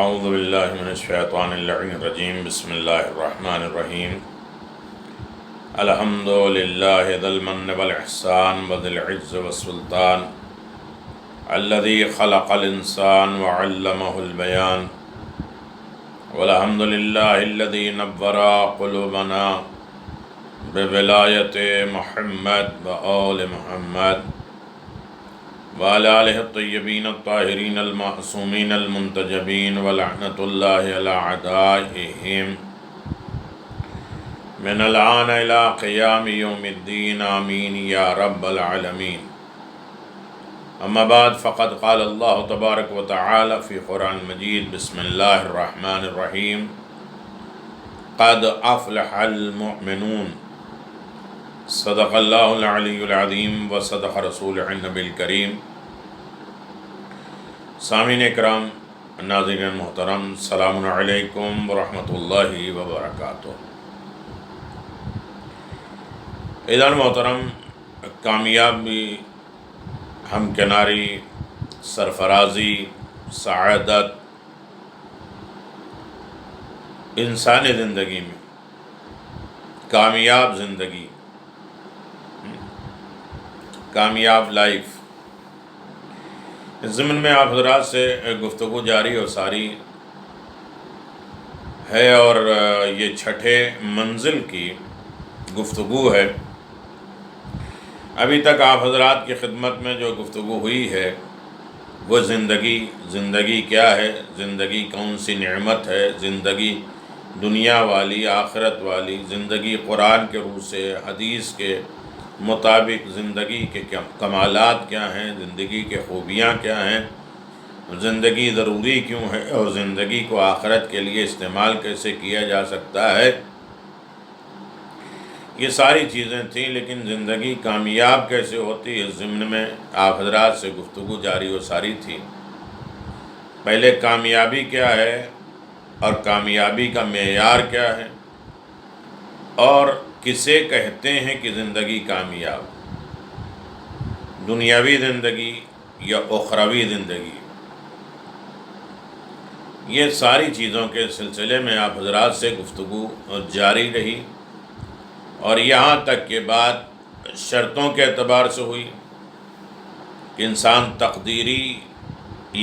اعوذ باللہ من الشیطان اللعین الرجیم بسم اللہ الرحمن الرحیم الحمد للہ ذی المن والاحسان وذی العز والسلطان الذی خلق الانسان وعلمہ البیان والحمد للہ الذی نور قلوبنا بولایت محمد وآل محمد وعلى آلہ الطیبین الطاہرین المعصومین المنتجبین ولعنۃ اللہ علی اعدائہم من الآن الى قیام یوم الدین آمین یا رب العالمین. اما بعد فقد قال اللہ تبارک و تعالی فی قرآن مجید بسم اللہ الرحمن الرحیم قد افلح المؤمنون صدق اللہ العلی العظیم و صدق رسول النبی الکریم. سامعین اکرام، ناظرین محترم، السلام علیکم ورحمۃ اللہ وبرکاتہ. عزیزان محترم، کامیابی، ہمکناری، سرفرازی، سعادت انسانی زندگی میں، کامیاب زندگی، کامیاب لائف، اس ضمن میں آپ حضرات سے گفتگو جاری و ساری ہے، اور یہ چھٹے منزل کی گفتگو ہے. ابھی تک آپ حضرات کی خدمت میں جو گفتگو ہوئی ہے وہ زندگی کیا ہے، زندگی کون سی نعمت ہے، زندگی دنیا والی، آخرت والی، زندگی قرآن کے روح سے، حدیث کے مطابق زندگی کے کمالات کیا ہیں، زندگی کے خوبیاں کیا ہیں، زندگی ضروری کیوں ہے، اور زندگی کو آخرت کے لیے استعمال کیسے کیا جا سکتا ہے. یہ ساری چیزیں تھیں، لیکن زندگی کامیاب کیسے ہوتی ہے اس ضمن میں آپ حضرات سے گفتگو جاری و ساری تھی. پہلے کامیابی کیا ہے اور کامیابی کا معیار کیا ہے، اور کسے کہتے ہیں کہ زندگی کامیاب، دنیاوی زندگی یا اخروی زندگی. یہ ساری چیزوں کے سلسلے میں آپ حضرات سے گفتگو جاری رہی، اور یہاں تک کہ بات شرطوں کے اعتبار سے ہوئی کہ انسان تقدیری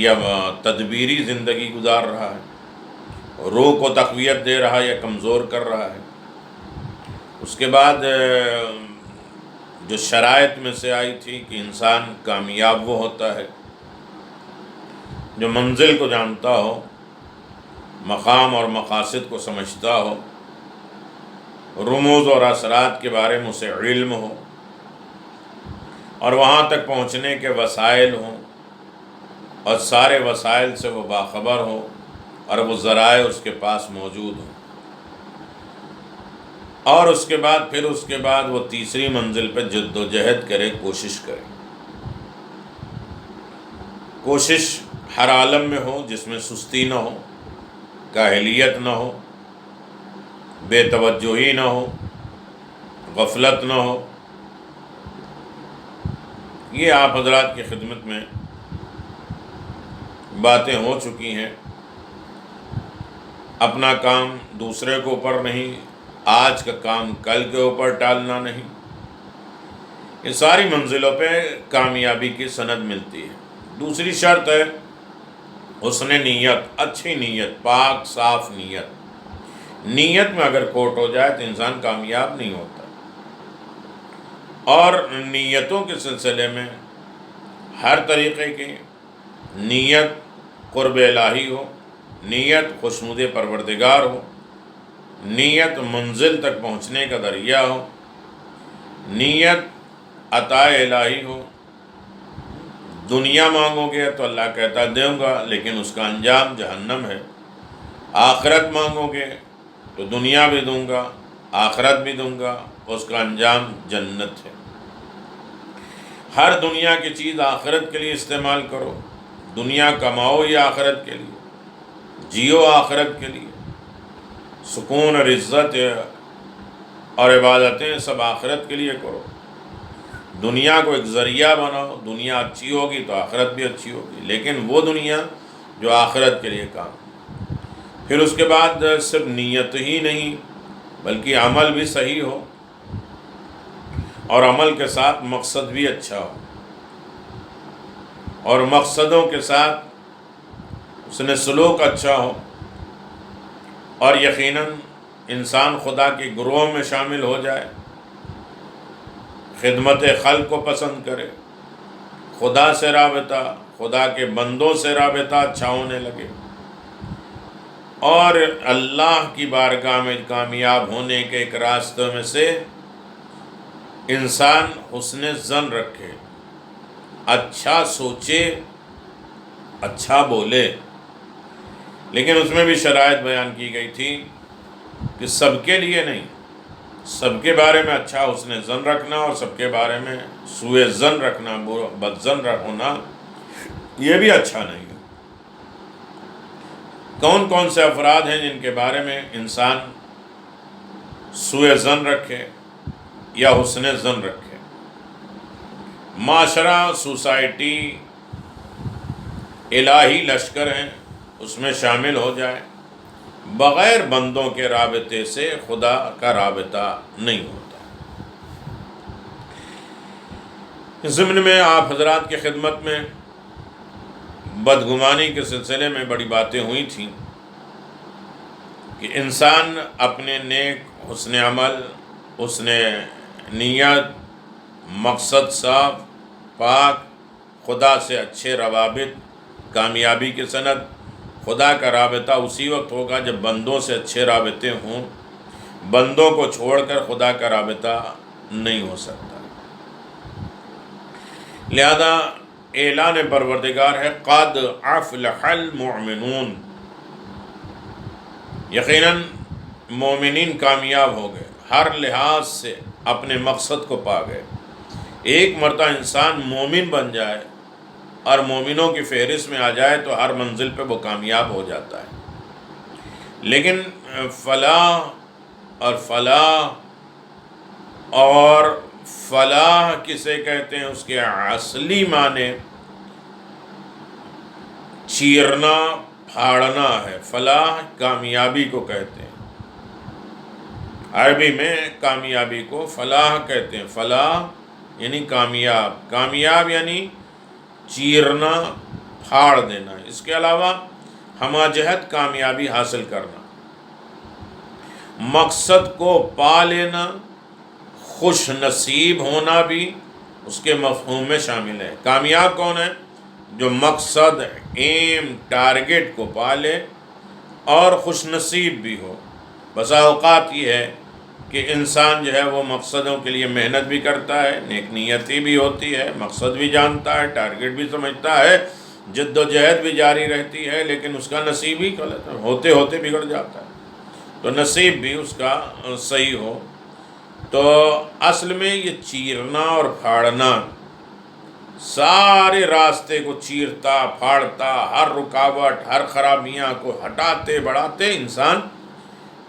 یا تدبیری زندگی گزار رہا ہے، روح کو تقویت دے رہا ہے یا کمزور کر رہا ہے. اس کے بعد جو شرائط میں سے آئی تھی کہ انسان کامیاب وہ ہوتا ہے جو منزل کو جانتا ہو، مقام اور مقاصد کو سمجھتا ہو، رموز اور اثرات کے بارے میں اسے علم ہو، اور وہاں تک پہنچنے کے وسائل ہوں، اور سارے وسائل سے وہ باخبر ہو، اور وہ ذرائع اس کے پاس موجود ہوں. اور اس کے بعد وہ تیسری منزل پہ جد و جہد کرے، کوشش کرے. کوشش ہر عالم میں ہو جس میں سستی نہ ہو، کاہلیت نہ ہو، بے توجہی نہ ہو، غفلت نہ ہو. یہ آپ حضرات کی خدمت میں باتیں ہو چکی ہیں. اپنا کام دوسرے کے اوپر نہیں، آج کا کام کل کے اوپر ٹالنا نہیں. یہ ساری منزلوں پہ کامیابی کی سند ملتی ہے. دوسری شرط ہے حسن نیت، اچھی نیت، پاک صاف نیت. نیت میں اگر کھوٹ ہو جائے تو انسان کامیاب نہیں ہوتا. اور نیتوں کے سلسلے میں ہر طریقے کی نیت قرب الہی ہو، نیت خوشنود پروردگار ہو، نیت منزل تک پہنچنے کا ذریعہ ہو، نیت عطا الہی ہو. دنیا مانگو گے تو اللہ کہتا دوں گا، لیکن اس کا انجام جہنم ہے. آخرت مانگو گے تو دنیا بھی دوں گا، آخرت بھی دوں گا، اس کا انجام جنت ہے. ہر دنیا کی چیز آخرت کے لیے استعمال کرو. دنیا کماؤ یا آخرت کے لیے، جیو آخرت کے لیے. سکون اور عزت اور عبادتیں سب آخرت کے لیے کرو. دنیا کو ایک ذریعہ بناؤ. دنیا اچھی ہوگی تو آخرت بھی اچھی ہوگی، لیکن وہ دنیا جو آخرت کے لیے کام. پھر اس کے بعد صرف نیت ہی نہیں بلکہ عمل بھی صحیح ہو، اور عمل کے ساتھ مقصد بھی اچھا ہو، اور مقصدوں کے ساتھ اس نے سلوک اچھا ہو، اور یقیناً انسان خدا کے گروہ میں شامل ہو جائے، خدمت خلق کو پسند کرے، خدا سے رابطہ، خدا کے بندوں سے رابطہ اچھا ہونے لگے، اور اللہ کی بارگاہ میں کامیاب ہونے کے ایک راستوں میں سے انسان حسن ظن رکھے، اچھا سوچے، اچھا بولے۔ لیکن اس میں بھی شرائط بیان کی گئی تھی کہ سب کے لیے نہیں، سب کے بارے میں اچھا حسن ظن رکھنا اور سب کے بارے میں سوء ظن رکھنا، بد ظن ہونا، یہ بھی اچھا نہیں ہے۔ کون کون سے افراد ہیں جن کے بارے میں انسان سوء ظن رکھے یا حسن ظن رکھے؟ معاشرہ، سوسائٹی الہی لشکر ہیں، اس میں شامل ہو جائے، بغیر بندوں کے رابطے سے خدا کا رابطہ نہیں ہوتا۔ اس ضمن میں آپ حضرات کی خدمت میں بدگمانی کے سلسلے میں بڑی باتیں ہوئی تھیں کہ انسان اپنے نیک، حسن عمل، حسن نیت، مقصد صاف، پاک، خدا سے اچھے روابط، کامیابی کی سند۔ خدا کا رابطہ اسی وقت ہوگا جب بندوں سے اچھے رابطے ہوں، بندوں کو چھوڑ کر خدا کا رابطہ نہیں ہو سکتا۔ لہذا اعلان پروردگار ہے قد افلح المؤمنون، یقیناً مومنین کامیاب ہو گئے، ہر لحاظ سے اپنے مقصد کو پا گئے۔ ایک مرتبہ انسان مومن بن جائے اور مومنوں کی فہرست میں آ جائے تو ہر منزل پہ وہ کامیاب ہو جاتا ہے۔ لیکن فلاح کسے کہتے ہیں؟ اس کے اصلی معنی چیرنا، پھاڑنا ہے۔ فلاح کامیابی کو کہتے ہیں، عربی میں کامیابی کو فلاح کہتے ہیں۔ فلاح یعنی کامیاب، کامیاب یعنی چیرنا، پھاڑ دینا۔ اس کے علاوہ ہمہ جہت کامیابی حاصل کرنا، مقصد کو پا لینا، خوش نصیب ہونا بھی اس کے مفہوم میں شامل ہے۔ کامیاب کون ہے؟ جو مقصد، ایم، ٹارگٹ کو پا لے اور خوش نصیب بھی ہو۔ بسا اوقات یہ ہے کہ انسان جو ہے وہ مقصدوں کے لیے محنت بھی کرتا ہے، نیک نیتی بھی ہوتی ہے، مقصد بھی جانتا ہے، ٹارگٹ بھی سمجھتا ہے، جد و جہد بھی جاری رہتی ہے، لیکن اس کا نصیب ہی غلط ہے، ہوتے ہوتے بگڑ جاتا ہے۔ تو نصیب بھی اس کا صحیح ہو۔ تو اصل میں یہ چیرنا اور پھاڑنا، سارے راستے کو چیرتا، پھاڑتا، ہر رکاوٹ، ہر خرابیاں کو ہٹاتے بڑھاتے انسان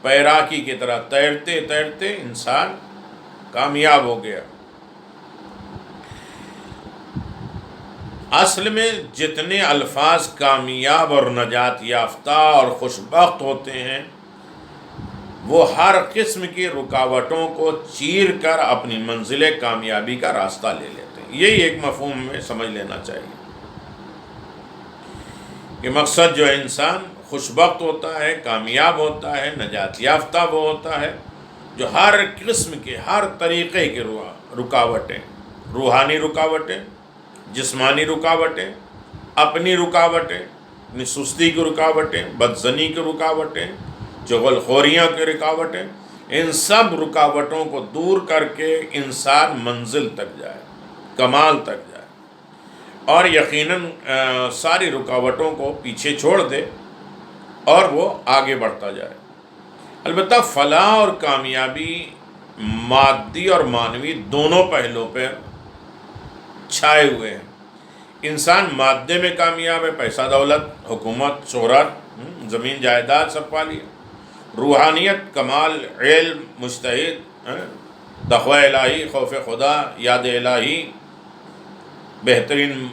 پیراکی کی طرح تیرتے تیرتے انسان کامیاب ہو گیا۔ اصل میں جتنے الفاظ کامیاب اور نجات یافتہ اور خوشبخت ہوتے ہیں وہ ہر قسم کی رکاوٹوں کو چیر کر اپنی منزل کامیابی کا راستہ لے لیتے ہیں۔ یہی ایک مفہوم میں سمجھ لینا چاہیے کہ مقصد جو ہے انسان خوشبخت ہوتا ہے، کامیاب ہوتا ہے، نجات یافتہ وہ ہوتا ہے جو ہر قسم کے، ہر طریقے کے رکاوٹیں، روحانی رکاوٹیں، جسمانی رکاوٹیں، اپنی رکاوٹیں، اپنی سستی کی رکاوٹیں، بدزنی کی رکاوٹیں، چغل خوریاں کی رکاوٹیں، ان سب رکاوٹوں کو دور کر کے انسان منزل تک جائے، کمال تک جائے، اور یقیناً ساری رکاوٹوں کو پیچھے چھوڑ دے اور وہ آگے بڑھتا جائے۔ البتہ فلاح اور کامیابی مادی اور معنوی دونوں پہلوں پہ چھائے ہوئے ہیں۔ انسان مادے میں کامیاب ہے، پیسہ دولت، حکومت، شہرت، زمین جائیداد سب پا لیا۔ روحانیت، کمال، علم، مجتہد، تقوی الہی، خوف خدا، یاد الہی، بہترین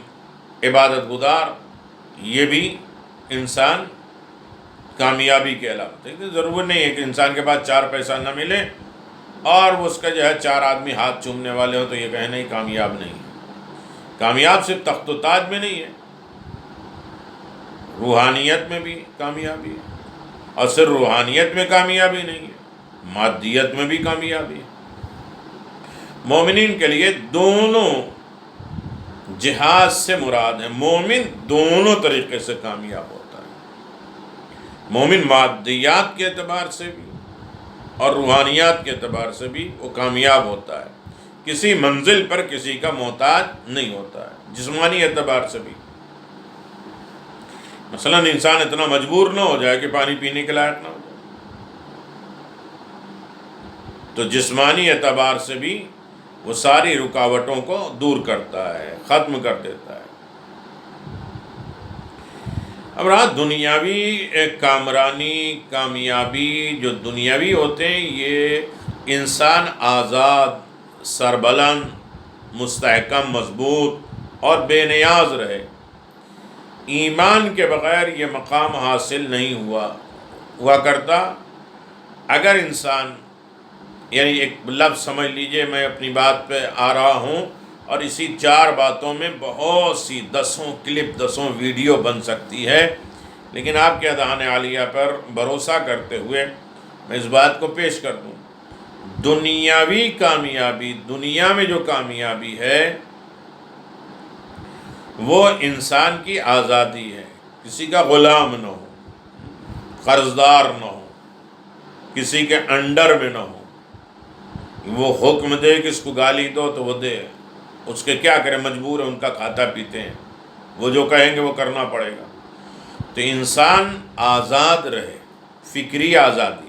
عبادت گزار، یہ بھی انسان کامیابی کے علامت ہے۔ ضرور نہیں ہے کہ انسان کے پاس 4 پیسہ نہ ملے اور وہ اس کا جو ہے 4 آدمی ہاتھ چومنے والے ہوں تو یہ کہیں نہیں کامیاب نہیں ہے۔ کامیاب صرف تخت و تاج میں نہیں ہے، روحانیت میں بھی کامیابی ہے، اور صرف روحانیت میں کامیابی نہیں ہے، مادیت میں بھی کامیابی ہے۔ مومنین کے لیے دونوں جہاد سے مراد ہے، مومن دونوں طریقے سے کامیاب ہوتا ہے۔ مومن مادیات کے اعتبار سے بھی اور روحانیات کے اعتبار سے بھی وہ کامیاب ہوتا ہے، کسی منزل پر کسی کا محتاج نہیں ہوتا ہے، جسمانی اعتبار سے بھی۔ مثلا انسان اتنا مجبور نہ ہو جائے کہ پانی پینے کے لائق نہ ہو جائے، تو جسمانی اعتبار سے بھی وہ ساری رکاوٹوں کو دور کرتا ہے، ختم کر دیتا ہے۔ اب رہا دنیاوی کامرانی، کامیابی، جو دنیاوی ہوتے ہیں یہ انسان آزاد، سربلند، مستحکم، مضبوط اور بے نیاز رہے۔ ایمان کے بغیر یہ مقام حاصل نہیں ہوا کرتا۔ اگر انسان، یعنی ایک لفظ سمجھ لیجئے، میں اپنی بات پہ آ رہا ہوں اور اسی 4 باتوں میں بہت سی 10 کلپ، 10 ویڈیو بن سکتی ہے، لیکن آپ کے اذہان عالیہ پر بھروسہ کرتے ہوئے میں اس بات کو پیش کر دوں۔ دنیاوی کامیابی، دنیا میں جو کامیابی ہے وہ انسان کی آزادی ہے، کسی کا غلام نہ ہو، قرضدار نہ ہو، کسی کے انڈر میں نہ ہو۔ وہ حکم دے کہ اس کو گالی دو تو وہ دے، اس کے کیا کرے، مجبور ہے، ان کا کھاتا پیتے ہیں، وہ جو کہیں گے وہ کرنا پڑے گا۔ تو انسان آزاد رہے، فکری آزادی،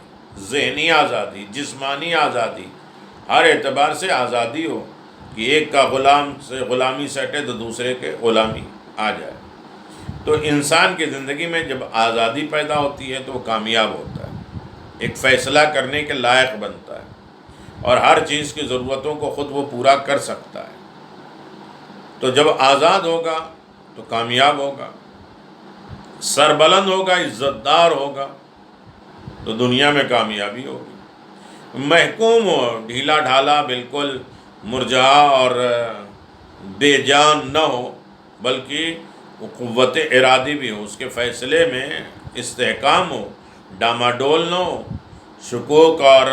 ذہنی آزادی، جسمانی آزادی، ہر اعتبار سے آزادی ہو کہ ایک کا غلام سے غلامی سے ہٹے تو دوسرے کے غلامی آ جائے۔ تو انسان کی زندگی میں جب آزادی پیدا ہوتی ہے تو وہ کامیاب ہوتا ہے، ایک فیصلہ کرنے کے لائق بنتا ہے اور ہر چیز کی ضرورتوں کو خود وہ پورا کر سکتا ہے۔ تو جب آزاد ہوگا تو کامیاب ہوگا، سربلند ہوگا، عزت دار ہوگا تو دنیا میں کامیابی ہوگی۔ محکوم ہو، ڈھیلا ڈھالا، بالکل مرجھا اور بے جان نہ ہو، بلکہ وہ قوت ارادی بھی ہو، اس کے فیصلے میں استحکام ہو، ڈاماڈول نہ ہو، شکوک اور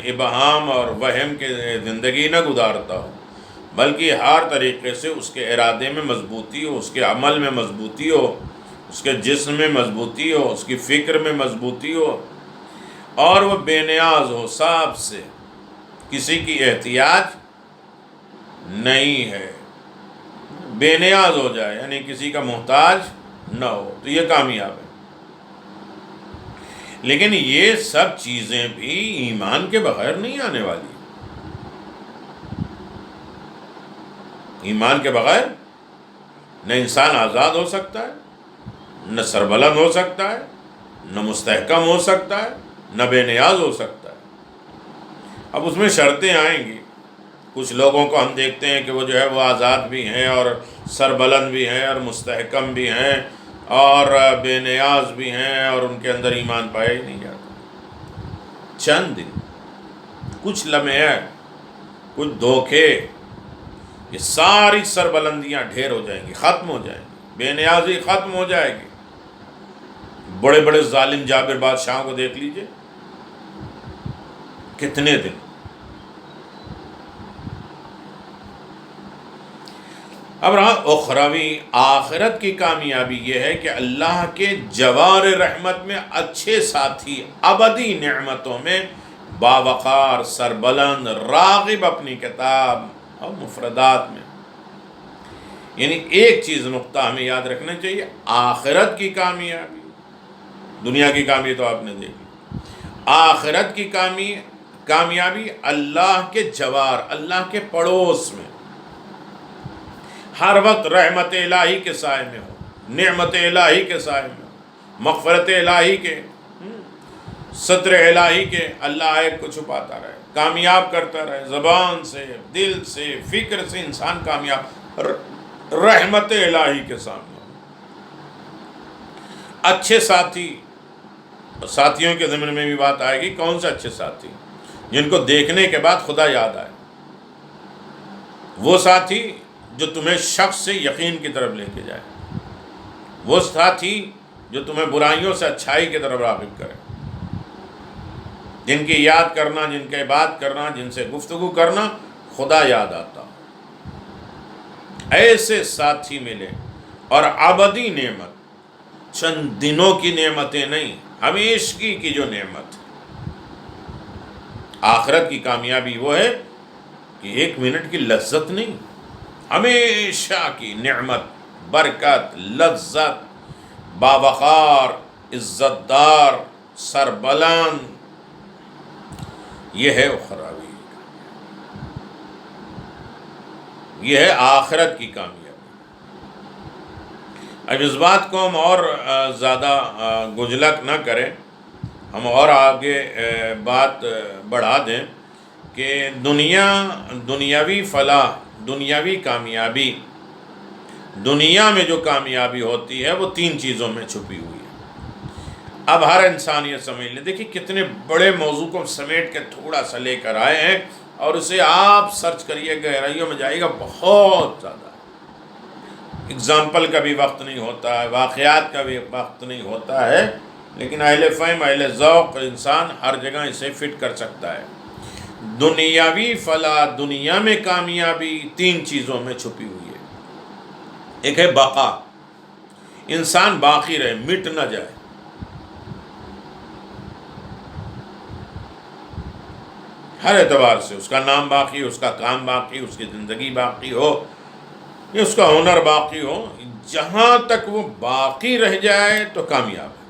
ابہام اور وہم کے زندگی نہ گزارتا ہو، بلکہ ہر طریقے سے اس کے ارادے میں مضبوطی ہو، اس کے عمل میں مضبوطی ہو، اس کے جسم میں مضبوطی ہو، اس کی فکر میں مضبوطی ہو، اور وہ بے نیاز ہو، سب سے کسی کی احتیاج نہیں ہے، بے نیاز ہو جائے، یعنی کسی کا محتاج نہ ہو، تو یہ کامیاب ہے۔ لیکن یہ سب چیزیں بھی ایمان کے بغیر نہیں آنے والی۔ ایمان کے بغیر نہ انسان آزاد ہو سکتا ہے، نہ سربلند ہو سکتا ہے، نہ مستحکم ہو سکتا ہے، نہ بے نیاز ہو سکتا ہے۔ اب اس میں شرطیں آئیں گی۔ کچھ لوگوں کو ہم دیکھتے ہیں کہ وہ جو ہے وہ آزاد بھی ہیں اور سربلند بھی ہیں اور مستحکم بھی ہیں اور بے نیاز بھی ہیں، اور ان کے اندر ایمان پایا ہی نہیں جاتا۔ چند دن، کچھ لمحے، کچھ دھوکے، یہ ساری سربلندیاں ڈھیر ہو جائیں گی، ختم ہو جائیں گی، بے نیازی ختم ہو جائے گی۔ بڑے بڑے ظالم جابر بادشاہوں کو دیکھ لیجئے، کتنے دن۔ اب رہا اخروی، آخرت کی کامیابی یہ ہے کہ اللہ کے جوار رحمت میں اچھے ساتھی، ابدی نعمتوں میں باوقار، سربلند، راغب اپنی کتاب اور مفردات میں۔ یعنی ایک چیز نقطہ ہمیں یاد رکھنا چاہیے، آخرت کی کامیابی، دنیا کی کامیابی تو آپ نے دیکھی، آخرت کی کامیابی اللہ کے جوار، اللہ کے پڑوس میں، ہر وقت رحمت الہی کے سائے میں ہو، نعمت الہی کے سائے میں ہو، مغفرت الہی کے، ستر الہی کے، اللہ عیب کو چھپاتا رہے، کامیاب کرتا رہے، زبان سے، دل سے، فکر سے انسان کامیاب، رحمت الہی کے سامنے۔ اچھے ساتھی، ساتھیوں کے ضمن میں بھی بات آئے گی، کون سے اچھے ساتھی؟ جن کو دیکھنے کے بعد خدا یاد آئے، وہ ساتھی جو تمہیں شخص سے یقین کی طرف لے کے جائے، وہ ساتھی جو تمہیں برائیوں سے اچھائی کی طرف راغب کرے، جن کی یاد کرنا، جن کے بات کرنا، جن سے گفتگو کرنا خدا یاد آتا، ایسے ساتھی ملے۔ اور ابدی نعمت، چند دنوں کی نعمتیں نہیں، ہمیشگی کی جو نعمت، آخرت کی کامیابی وہ ہے کہ 1 منٹ کی لذت نہیں، ہمیشہ کی نعمت، برکت، لذت، باوقار، عزت دار، سربلند، یہ ہے اخروی، یہ ہے آخرت کی کامیابی۔ اب اس بات کو ہم اور زیادہ گجلک نہ کریں، ہم اور آگے بات بڑھا دیں کہ دنیاوی فلاح، دنیاوی کامیابی، دنیا میں جو کامیابی ہوتی ہے وہ 3 چیزوں میں چھپی ہوئی ہے۔ اب ہر انسان یہ سمجھ لے، دیکھیں کتنے بڑے موضوع کو سمیٹ کے تھوڑا سا لے کر آئے ہیں، اور اسے آپ سرچ کریے، گہرائیوں میں جائے گا، بہت زیادہ۔ اگزامپل کا بھی وقت نہیں ہوتا ہے، واقعات کا بھی وقت نہیں ہوتا ہے، لیکن اہل فہم، اہل ذوق انسان ہر جگہ اسے فٹ کر سکتا ہے۔ دنیاوی فلاح، دنیا میں کامیابی 3 چیزوں میں چھپی ہوئی ہے۔ ایک ہے بقا، انسان باقی رہے، مٹ نہ جائے۔ ہر اعتبار سے اس کا نام باقی، اس کا کام باقی، اس کی زندگی باقی ہو، یا اس کا ہنر باقی ہو، جہاں تک وہ باقی رہ جائے تو کامیاب ہے۔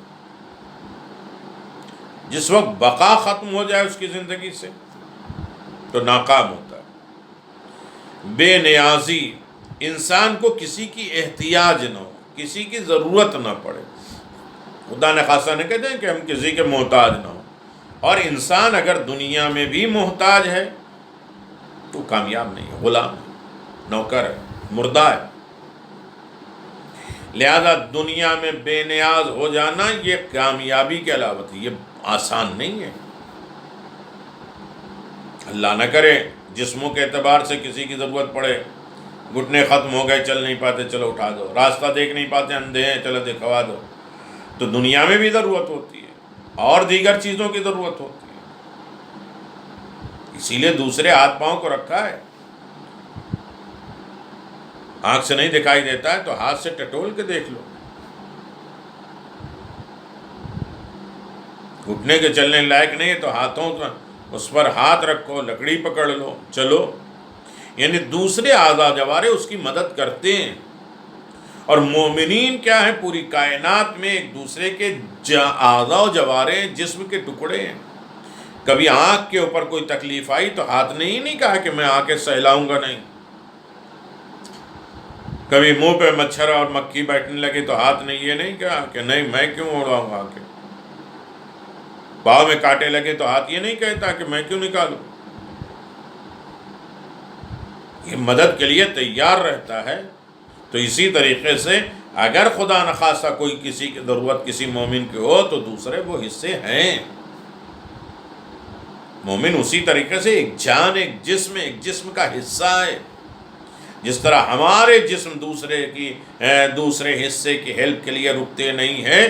جس وقت بقا ختم ہو جائے اس کی زندگی سے تو ناکام ہوتا ہے۔ بے نیازی، انسان کو کسی کی احتیاج نہ ہو، کسی کی ضرورت نہ پڑے۔ خدا نے خاصہ نہیں کہتے ہیں کہ ہم کسی کے محتاج نہ ہوں، اور انسان اگر دنیا میں بھی محتاج ہے تو کامیاب نہیں ہے، غلام ہے، نوکر ہے، مردہ ہے۔ لہذا دنیا میں بے نیاز ہو جانا یہ کامیابی کے علامت ہے، یہ آسان نہیں ہے۔ اللہ نہ کرے جسموں کے اعتبار سے کسی کی ضرورت پڑے، گھٹنے ختم ہو گئے، چل نہیں پاتے، چلو اٹھا دو، راستہ دیکھ نہیں پاتے، اندھے ہیں، چلو دکھوا دو۔ تو دنیا میں بھی ضرورت ہوتی ہے، اور دیگر چیزوں کی ضرورت ہوتی ہے، اسی لیے دوسرے ہاتھ پاؤں کو رکھا ہے۔ آنکھ سے نہیں دکھائی دیتا ہے تو ہاتھ سے ٹٹول کے دیکھ لو، گھٹنے کے چلنے لائق نہیں ہے تو ہاتھوں اس پر ہاتھ رکھو، لکڑی پکڑ لو، چلو۔ یعنی دوسرے اعضاء جوارے اس کی مدد کرتے ہیں، اور مومنین کیا ہیں؟ پوری کائنات میں ایک دوسرے کے اعضاء و جوارے، جسم کے ٹکڑے ہیں۔ کبھی آنکھ کے اوپر کوئی تکلیف آئی تو ہاتھ نے ہی نہیں کہا کہ میں آ کے سہلاؤں گا، نہیں۔ کبھی منہ پہ مچھر اور مکھی بیٹھنے لگے تو ہاتھ نے یہ نہیں کہا کہ نہیں میں کیوں اڑاؤں گا آ کے۔ پاؤں میں کانٹے لگے تو ہاتھ یہ نہیں کہتا کہ میں کیوں نکالوں۔ یہ مدد کے لیے تیار رہتا ہے۔ تو اسی طریقے سے اگر خدا نخواستہ کوئی کسی کی ضرورت کسی مومن کی ہو تو دوسرے وہ حصے ہیں۔ مومن اسی طریقے سے ایک جان، ایک جسم کا حصہ ہے۔ جس طرح ہمارے جسم دوسرے حصے کی ہیلپ کے لیے رکتے نہیں ہیں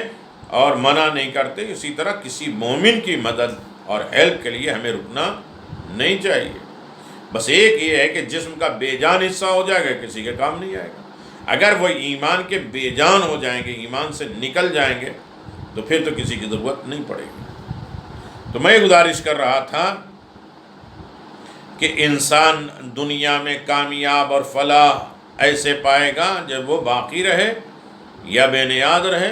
اور منع نہیں کرتے، اسی طرح کسی مومن کی مدد اور ہیلپ کے لیے ہمیں رکنا نہیں چاہیے۔ بس ایک یہ ہے کہ جسم کا بے جان حصہ ہو جائے گا، کسی کے کام نہیں آئے گا۔ اگر وہ ایمان کے بے جان ہو جائیں گے، ایمان سے نکل جائیں گے، تو پھر تو کسی کی ضرورت نہیں پڑے گی۔ تو میں گزارش کر رہا تھا کہ انسان دنیا میں کامیاب اور فلاح ایسے پائے گا جب وہ باقی رہے، یا بے نیاز رہے،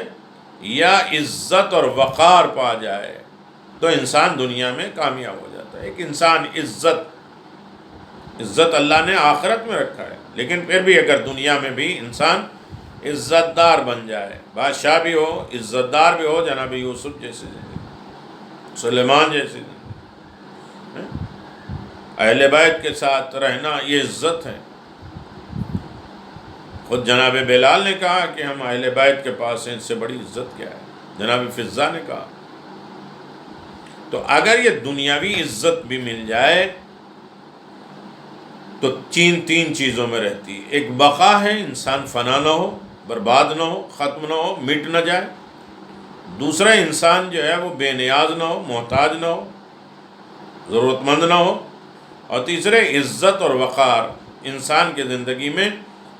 یا عزت اور وقار پا جائے، تو انسان دنیا میں کامیاب ہو جاتا ہے۔ ایک انسان عزت اللہ نے آخرت میں رکھا ہے، لیکن پھر بھی اگر دنیا میں بھی انسان عزت دار بن جائے، بادشاہ بھی ہو، عزت دار بھی ہو، جناب یوسف جیسے، سلیمان جیسے، اہل بیت کے ساتھ رہنا یہ عزت ہے۔ خود جناب بلال نے کہا کہ ہم اہل بیت کے پاس ہیں، اس سے بڑی عزت کیا ہے۔ جناب فضہ نے کہا تو اگر یہ دنیاوی عزت بھی مل جائے تو تین چیزوں میں رہتی ہے. ایک بقا ہے، انسان فنا نہ ہو، برباد نہ ہو، ختم نہ ہو، مٹ نہ جائے. دوسرا، انسان جو ہے وہ بے نیاز نہ ہو، محتاج نہ ہو، ضرورت مند نہ ہو. اور تیسرے، عزت اور وقار. انسان کی زندگی میں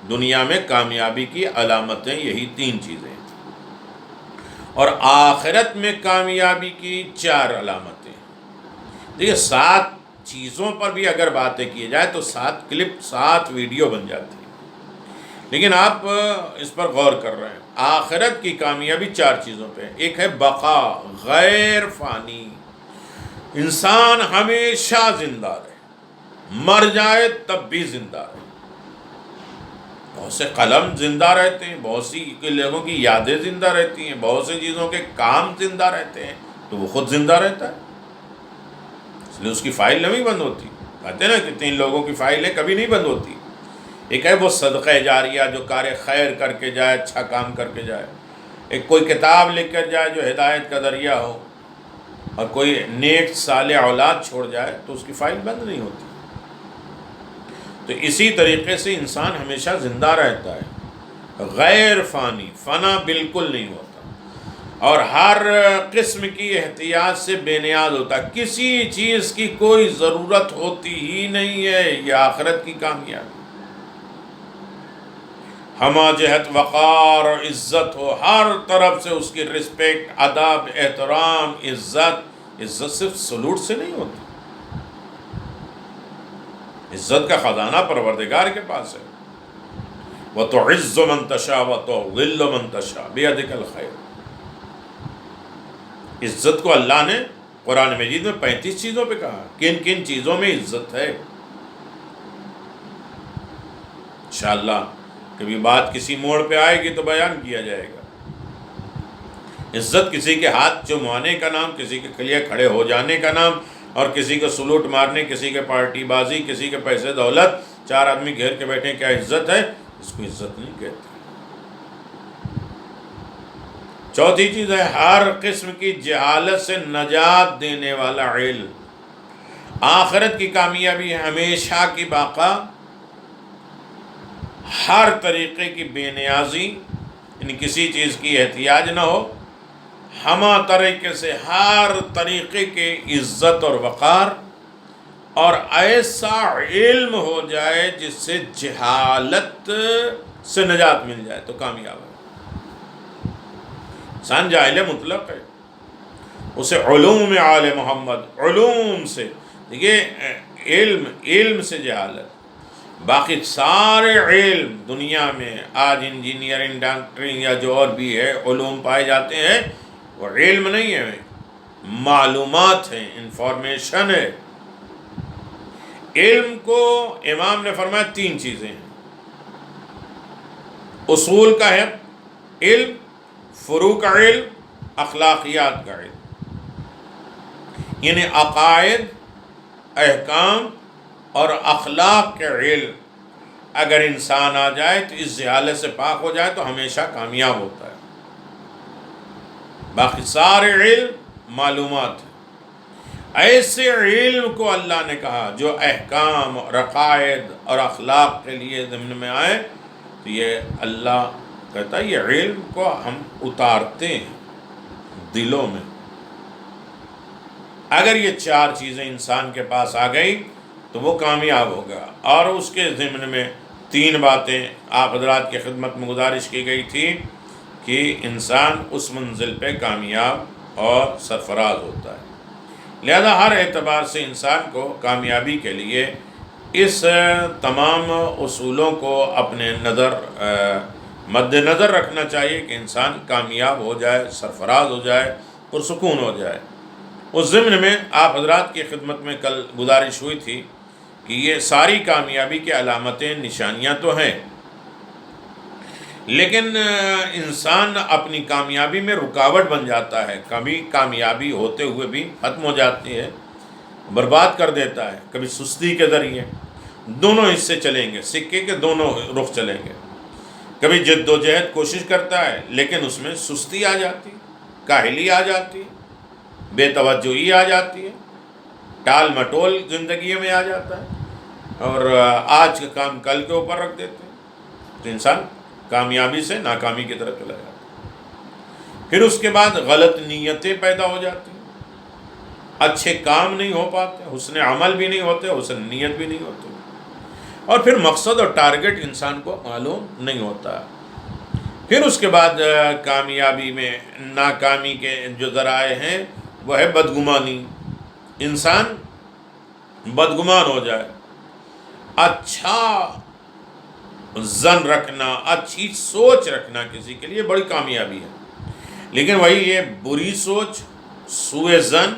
دنیا میں کامیابی کی علامتیں یہی تین چیزیں ہیں، اور آخرت میں کامیابی کی 4 علامتیں. دیکھیے 7 چیزوں پر بھی اگر باتیں کی جائے تو 7 کلپ 7 ویڈیو بن جاتی ہے، لیکن آپ اس پر غور کر رہے ہیں. آخرت کی کامیابی 4 چیزوں پہ. ایک ہے بقا، غیر فانی، انسان ہمیشہ زندہ رہے، مر جائے تب بھی زندہ رہے. بہت سے قلم زندہ رہتے ہیں، بہت سی لوگوں کی یادیں زندہ رہتی ہیں، بہت سی چیزوں کے کام زندہ رہتے ہیں، تو وہ خود زندہ رہتا ہے، اس لیے اس کی فائل نہیں بند ہوتی. کہتے ہیں نا کہ 3 لوگوں کی فائلیں کبھی نہیں بند ہوتی. ایک ہے وہ صدقہ جاریہ جو کار خیر کر کے جائے، اچھا کام کر کے جائے. ایک کوئی کتاب لکھ کر جائے جو ہدایت کا ذریعہ ہو، اور کوئی نیک صالح اولاد چھوڑ جائے تو اس کی فائل بند نہیں ہوتی. تو اسی طریقے سے انسان ہمیشہ زندہ رہتا ہے، غیر فانی، فنا بالکل نہیں ہوتا، اور ہر قسم کی احتیاج سے بے نیاز ہوتا ہے. کسی چیز کی کوئی ضرورت ہوتی ہی نہیں ہے. یہ آخرت کی کامیابی. ہمہ جہت وقار اور عزت ہو، ہر طرف سے اس کی رسپیکٹ، ادب، احترام، عزت. عزت صرف سلوٹ سے نہیں ہوتی. عزت کا خزانہ پروردگار کے پاس ہے. وَتُعِزُّ مَن تَشَاءُ وَتُذِلُّ مَن تَشَاءُ بِيَدِكَ الْخَيْرُ. عزت کو اللہ نے قرآن مجید میں 35 چیزوں پہ کہا. کن کن چیزوں میں عزت ہے؟ انشاءاللہ کبھی بات کسی موڑ پہ آئے گی تو بیان کیا جائے گا. عزت کسی کے ہاتھ چموانے کا نام، کسی کے لیے کھڑے ہو جانے کا نام، اور کسی کو سلوٹ مارنے، کسی کے پارٹی بازی، کسی کے پیسے دولت، 4 آدمی گھیر کے بیٹھے، کیا عزت ہے؟ اس کو عزت نہیں کہتے. چوتھی چیز ہے ہر قسم کی جہالت سے نجات دینے والا علم. آخرت کی کامیابی ہے ہمیشہ کی بقا، ہر طریقے کی بے نیازی، یعنی کسی چیز کی احتیاج نہ ہو، ہمہ طریقے سے ہر طریقے کے عزت اور وقار، اور ایسا علم ہو جائے جس سے جہالت سے نجات مل جائے تو کامیاب ہے. انسان جاہل مطلق ہے، اسے علوم آل محمد، علوم سے، دیکھیے علم سے جہالت. باقی سارے علم دنیا میں آج انجینئرنگ، ڈاکٹرنگ یا جو اور بھی ہے علوم پائے جاتے ہیں، وہ علم نہیں ہے، معلومات ہیں، انفارمیشن ہے. علم کو امام نے فرمایا 3 چیزیں ہیں. اصول کا ہے علم، فروع کا علم، اخلاقیات کا علم. یعنی عقائد، احکام اور اخلاق کے علم اگر انسان آ جائے تو اس جہالت سے پاک ہو جائے تو ہمیشہ کامیاب ہوتا ہے. باقی سارے علم معلومات ہیں. ایسے علم کو اللہ نے کہا جو احکام اور عقائد اور اخلاق کے لیے ضمن میں آئے، تو یہ اللہ کہتا ہے یہ علم کو ہم اتارتے ہیں دلوں میں. اگر یہ 4 چیزیں انسان کے پاس آ گئی تو وہ کامیاب ہوگا. اور اس کے ضمن میں 3 باتیں آپ حضرات کی خدمت میں گزارش کی گئی تھی کہ انسان اس منزل پہ کامیاب اور سرفراز ہوتا ہے. لہذا ہر اعتبار سے انسان کو کامیابی کے لیے اس تمام اصولوں کو اپنے مد نظر رکھنا چاہیے کہ انسان کامیاب ہو جائے، سرفراز ہو جائے، پرسکون ہو جائے. اس ضمن میں آپ حضرات کی خدمت میں کل گزارش ہوئی تھی کہ یہ ساری کامیابی کی علامتیں، نشانیاں تو ہیں، لیکن انسان اپنی کامیابی میں رکاوٹ بن جاتا ہے. کبھی کامیابی ہوتے ہوئے بھی ختم ہو جاتی ہے، برباد کر دیتا ہے. کبھی سستی کے ذریعے، دونوں حصے چلیں گے، سکے کے دونوں رخ چلیں گے. کبھی جد و جہد کوشش کرتا ہے لیکن اس میں سستی آ جاتی، کاہلی آ جاتی، بے توجہی آ جاتی ہے، ٹال مٹول زندگی میں آ جاتا ہے، اور آج کا کام کل کے اوپر رکھ دیتے ہیں، تو انسان کامیابی سے ناکامی کی طرف چلا جاتا ہے۔ پھر اس کے بعد غلط نیتیں پیدا ہو جاتی ہیں، اچھے کام نہیں ہو پاتے، حسن عمل بھی نہیں ہوتے، حسن نیت بھی نہیں ہوتے، اور پھر مقصد اور ٹارگٹ انسان کو معلوم نہیں ہوتا۔ پھر اس کے بعد کامیابی میں ناکامی کے جو ذرائع ہیں وہ ہے بدگمانی۔ انسان بدگمان ہو جائے، اچھا ظن رکھنا، اچھی سوچ رکھنا کسی کے لیے بڑی کامیابی ہے، لیکن وہی یہ بری سوچ، سوء ظن،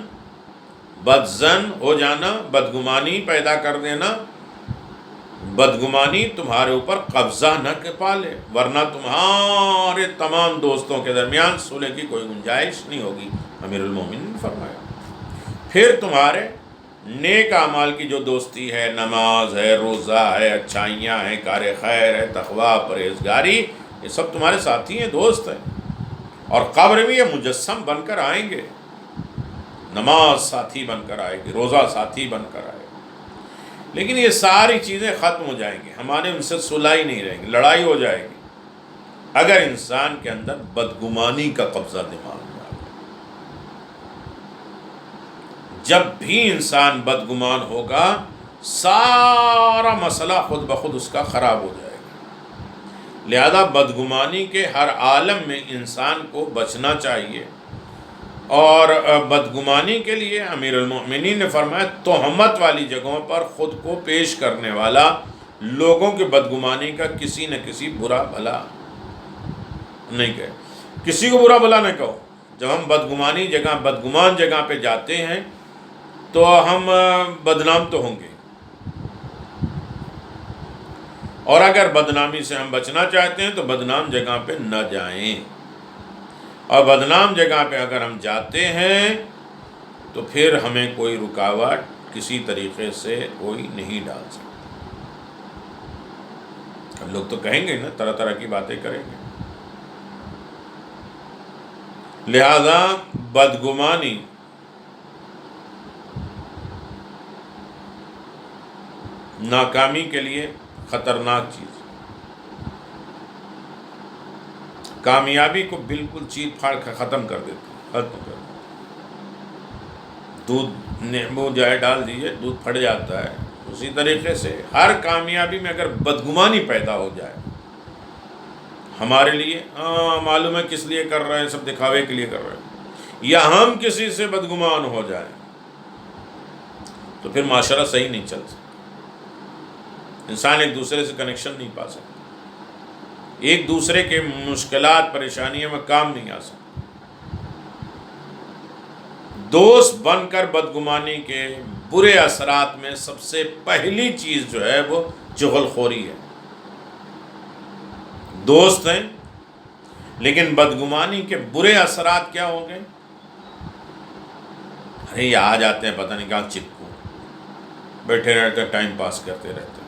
بد ظن ہو جانا، بدگمانی پیدا کر دینا، بدگمانی تمہارے اوپر قبضہ نہ پالے، ورنہ تمہارے تمام دوستوں کے درمیان صلح کی کوئی گنجائش نہیں ہوگی، امیر المومنین نے فرمایا۔ پھر تمہارے نیک اعمال کی جو دوستی ہے، نماز ہے، روزہ ہے، اچھائیاں ہیں، کار خیر ہے، تقویٰ، پرہیزگاری، یہ سب تمہارے ساتھی ہیں، دوست ہیں، اور قبر میں یہ مجسم بن کر آئیں گے، نماز ساتھی بن کر آئے گی، روزہ ساتھی بن کر آئے گی، لیکن یہ ساری چیزیں ختم ہو جائیں گی، ہمارے ان سے صلح ہی نہیں رہیں گی، لڑائی ہو جائے گی، اگر انسان کے اندر بدگمانی کا قبضہ دماغ میں آ گیا۔ جب بھی انسان بدگمان ہوگا، سارا مسئلہ خود بخود اس کا خراب ہو جائے گا۔ لہذا بدگمانی کے ہر عالم میں انسان کو بچنا چاہیے، اور بدگمانی کے لیے امیر المؤمنین نے فرمایا تہمت والی جگہوں پر خود کو پیش کرنے والا، لوگوں کی بدگمانی کا کسی نہ کسی برا بھلا نہیں کہے، کسی کو برا بھلا نہ کہو۔ جب ہم بدگمان جگہ پہ جاتے ہیں تو ہم بدنام تو ہوں گے، اور اگر بدنامی سے ہم بچنا چاہتے ہیں تو بدنام جگہ پہ نہ جائیں، اور بدنام جگہ پہ اگر ہم جاتے ہیں تو پھر ہمیں کوئی رکاوٹ کسی طریقے سے کوئی نہیں ڈال سکتا۔ ہم لوگ تو کہیں گے نا، طرح طرح کی باتیں کریں گے، لہذا بدگمانی ناکامی کے لیے خطرناک چیز، کامیابی کو بالکل چیر پھاڑ کر ختم کر دیتی، دودھ نیمبو جائے ڈال دیجئے، دودھ پھٹ جاتا ہے، اسی طریقے سے ہر کامیابی میں اگر بدگمانی پیدا ہو جائے ہمارے لیے، معلوم ہے کس لیے کر رہے ہیں، سب دکھاوے کے لیے کر رہے ہیں، یا ہم کسی سے بدگمان ہو جائیں تو پھر معاشرہ صحیح نہیں چل سکتا، انسان ایک دوسرے سے کنیکشن نہیں پا سکتا، ایک دوسرے کے مشکلات پریشانیوں میں کام نہیں آ سکتا۔ دوست بن کر بدگمانی کے برے اثرات میں سب سے پہلی چیز جو ہے وہ چغل خوری ہے۔ دوست ہیں لیکن بدگمانی کے برے اثرات کیا ہوں گے؟ ارے یہ آ جاتے ہیں پتہ نہیں کہاں چپکو، بیٹھے رہتے ہیں، ٹائم پاس کرتے رہتے ہیں،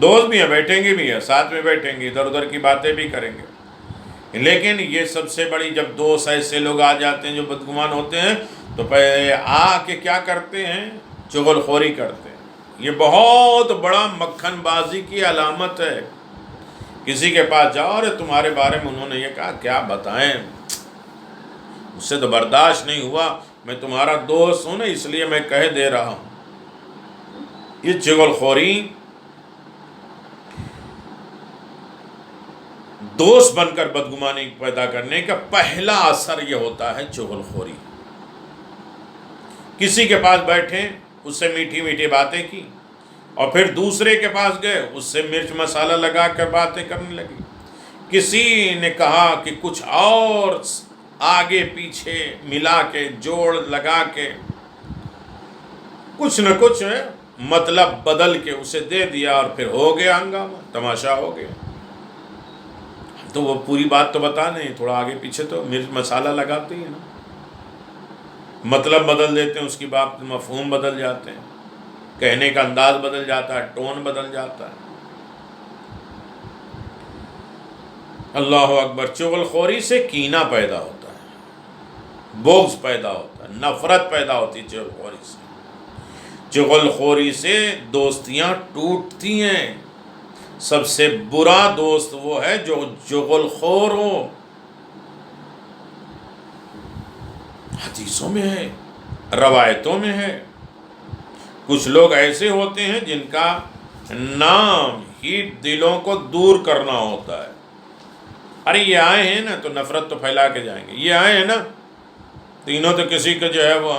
دوست بھی ہیں، بیٹھیں گے بھی ہیں، ساتھ میں بیٹھیں گے، ادھر ادھر کی باتیں بھی کریں گے، لیکن یہ سب سے بڑی، جب دوست ایسے لوگ آ جاتے ہیں جو بدگمان ہوتے ہیں تو پہلے آ کے کیا کرتے ہیں؟ چغل خوری کرتے ہیں۔ یہ بہت بڑا مکھن بازی کی علامت ہے۔ کسی کے پاس جاؤ، اور تمہارے بارے میں انہوں نے یہ کہا، کیا بتائیں، مجھ سے تو برداشت نہیں ہوا، میں تمہارا دوست ہوں نا، اس لیے میں کہہ دے رہا ہوں۔ یہ چغل خوری، دوست بن کر بدگمانی پیدا کرنے کا پہلا اثر یہ ہوتا ہے چغل خوری۔ کسی کے پاس بیٹھے، اس سے میٹھی میٹھی باتیں کی، اور پھر دوسرے کے پاس گئے، اس سے مرچ مسالہ لگا کر باتیں کرنے لگی۔ کسی نے کہا کہ کچھ اور آگے پیچھے ملا کے، جوڑ لگا کے، کچھ نہ کچھ مطلب بدل کے اسے دے دیا، اور پھر ہو گیا ہنگامہ، تماشا ہو گیا۔ تو وہ پوری بات تو بتا نہیں، تھوڑا آگے پیچھے تو مرچ مسالہ لگاتے ہیں نا، مطلب بدل دیتے ہیں، اس کی بات مفہوم بدل جاتے ہیں، کہنے کا انداز بدل جاتا ہے، ٹون بدل جاتا ہے۔ اللہ اکبر۔ چغل خوری سے کینہ پیدا ہوتا ہے، بغض پیدا ہوتا ہے، نفرت پیدا ہوتی ہے چغل خوری سے۔ چغل خوری سے دوستیاں ٹوٹتی ہیں۔ سب سے برا دوست وہ ہے جو چغل خور ہو۔ حدیثوں میں ہے، روایتوں میں ہے۔ کچھ لوگ ایسے ہوتے ہیں جن کا نام ہی دلوں کو دور کرنا ہوتا ہے۔ ارے یہ آئے ہیں نا تو نفرت تو پھیلا کے جائیں گے، یہ آئے ہیں نا تینوں تو کسی کا جو ہے وہ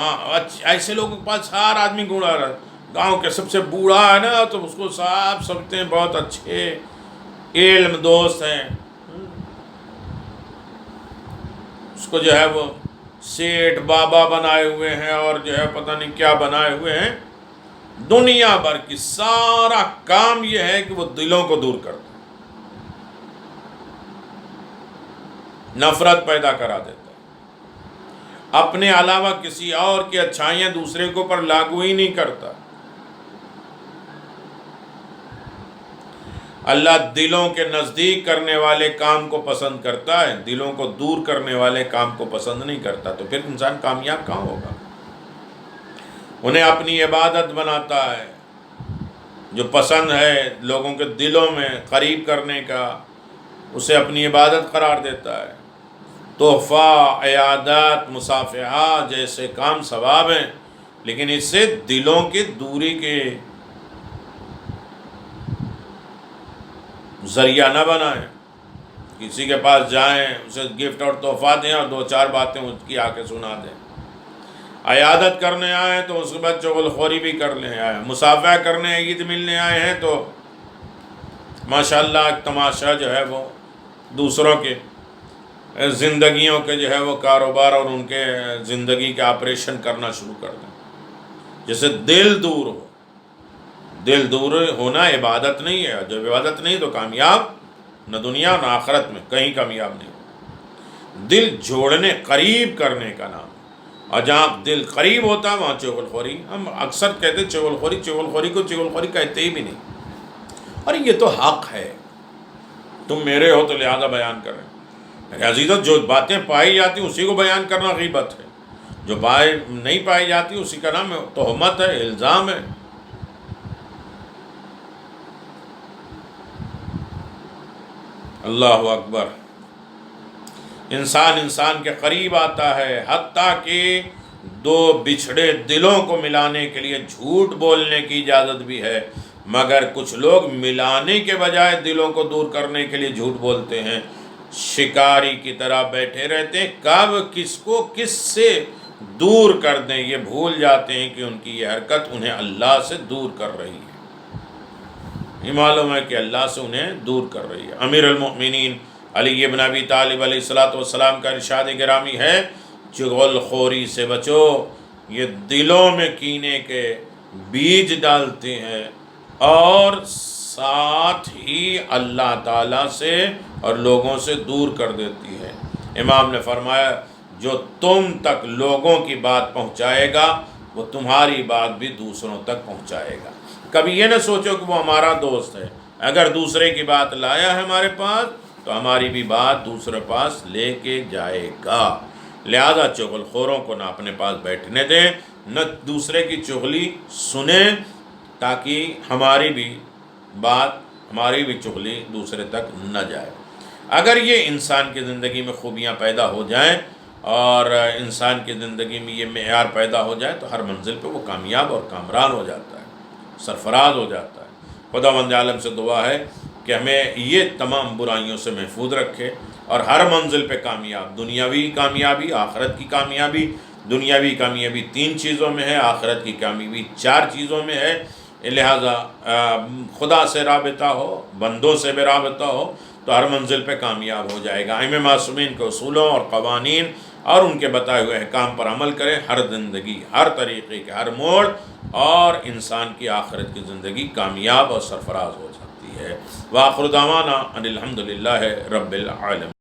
ایسے لوگوں کے پاس ہر آدمی گھوڑا رہا ہے۔ گاؤں کے سب سے بوڑھا ہے نا تو اس کو صاحب سمجھتے ہیں، بہت اچھے علم دوست ہیں، اس کو جو ہے وہ سیٹ بابا بنائے ہوئے ہیں اور جو ہے پتہ نہیں کیا بنائے ہوئے ہیں۔ دنیا بھر کی سارا کام یہ ہے کہ وہ دلوں کو دور کرتا ہے، نفرت پیدا کرا دیتا ہے، اپنے علاوہ کسی اور کی اچھائیاں دوسرے کو پر لاگو ہی نہیں کرتا۔ اللہ دلوں کے نزدیک کرنے والے کام کو پسند کرتا ہے، دلوں کو دور کرنے والے کام کو پسند نہیں کرتا، تو پھر انسان کامیاب کہاں ہوگا؟ انہیں اپنی عبادت بناتا ہے، جو پسند ہے لوگوں کے دلوں میں قریب کرنے کا، اسے اپنی عبادت قرار دیتا ہے۔ تحفہ، عیادت، مصافحہ جیسے کام ثواب ہیں، لیکن اس سے دلوں کی دوری کے ذریعہ نہ بنائیں۔ کسی کے پاس جائیں، اسے گفٹ اور تحفہ دیں اور دو چار باتیں اس کی آ کے سنا دیں۔ عیادت کرنے آئے تو اس کے بعد چغل خوری بھی کر لیں آئے، مصافحہ کرنے عید ملنے آئے ہیں تو ماشاءاللہ ایک تماشا جو ہے وہ دوسروں کے زندگیوں کے جو ہے وہ کاروبار اور ان کے زندگی کے آپریشن کرنا شروع کر دیں۔ جیسے دل دور ہو، دل دور ہونا عبادت نہیں ہے، جب عبادت نہیں تو کامیاب نہ دنیا نہ آخرت میں کہیں کامیاب نہیں ہو۔ دل جوڑنے، قریب کرنے کا نام، اور جہاں دل قریب ہوتا ہے وہاں چغل خوری، ہم اکثر کہتے ہیں چغل خوری، چغل خوری کو چغل خوری کہتے ہی بھی نہیں۔ اور یہ تو حق ہے، تم میرے ہو تو لہذا بیان کر رہے ہیں۔ عزیزت، جو باتیں پائی جاتی اسی کو بیان کرنا غیبت ہے، جو نہیں پائی جاتی اسی کا نام تہمت ہے، الزام ہے۔ اللہ اکبر۔ انسان کے قریب آتا ہے، حتیٰ کہ دو بچھڑے دلوں کو ملانے کے لیے جھوٹ بولنے کی اجازت بھی ہے، مگر کچھ لوگ ملانے کے بجائے دلوں کو دور کرنے کے لیے جھوٹ بولتے ہیں۔ شکاری کی طرح بیٹھے رہتے ہیں، کب کس کو کس سے دور کر دیں یہ بھول جاتے ہیں کہ ان کی یہ حرکت انہیں اللہ سے دور کر رہی ہے۔ یہ معلوم ہے کہ اللہ سے انہیں دور کر رہی ہے۔ امیر المؤمنین علی بن ابی طالب علیہ السلام کا ارشاد گرامی ہے، چغل خوری سے بچو، یہ دلوں میں کینے کے بیج ڈالتے ہیں اور ساتھ ہی اللہ تعالیٰ سے اور لوگوں سے دور کر دیتی ہے۔ امام نے فرمایا، جو تم تک لوگوں کی بات پہنچائے گا وہ تمہاری بات بھی دوسروں تک پہنچائے گا۔ کبھی یہ نہ سوچو کہ وہ ہمارا دوست ہے، اگر دوسرے کی بات لایا ہے ہمارے پاس تو ہماری بھی بات دوسرے پاس لے کے جائے گا۔ لہذا چغل خوروں کو نہ اپنے پاس بیٹھنے دیں، نہ دوسرے کی چغلی سنیں، تاکہ ہماری بھی چغلی دوسرے تک نہ جائے۔ اگر یہ انسان کی زندگی میں خوبیاں پیدا ہو جائیں اور انسان کی زندگی میں یہ معیار پیدا ہو جائے تو ہر منزل پہ وہ کامیاب اور کامران ہو جاتا ہے، سرفراز ہو جاتا ہے۔ خداوند عالم سے دعا ہے کہ ہمیں یہ تمام برائیوں سے محفوظ رکھے اور ہر منزل پہ کامیاب، دنیاوی کامیابی، آخرت کی کامیابی۔ دنیاوی کامیابی 3 چیزوں میں ہے، آخرت کی کامیابی 4 چیزوں میں ہے۔ لہذا خدا سے رابطہ ہو، بندوں سے بھی رابطہ ہو تو ہر منزل پہ کامیاب ہو جائے گا۔ ائمہ معصومین کے اصولوں اور قوانین اور ان کے بتائے ہوئے احکام پر عمل کریں، ہر زندگی، ہر طریقے کے ہر موڑ اور انسان کی آخرت کی زندگی کامیاب اور سرفراز ہو جاتی ہے۔ وآخر دعوانا ان الحمد للہ رب العالمین۔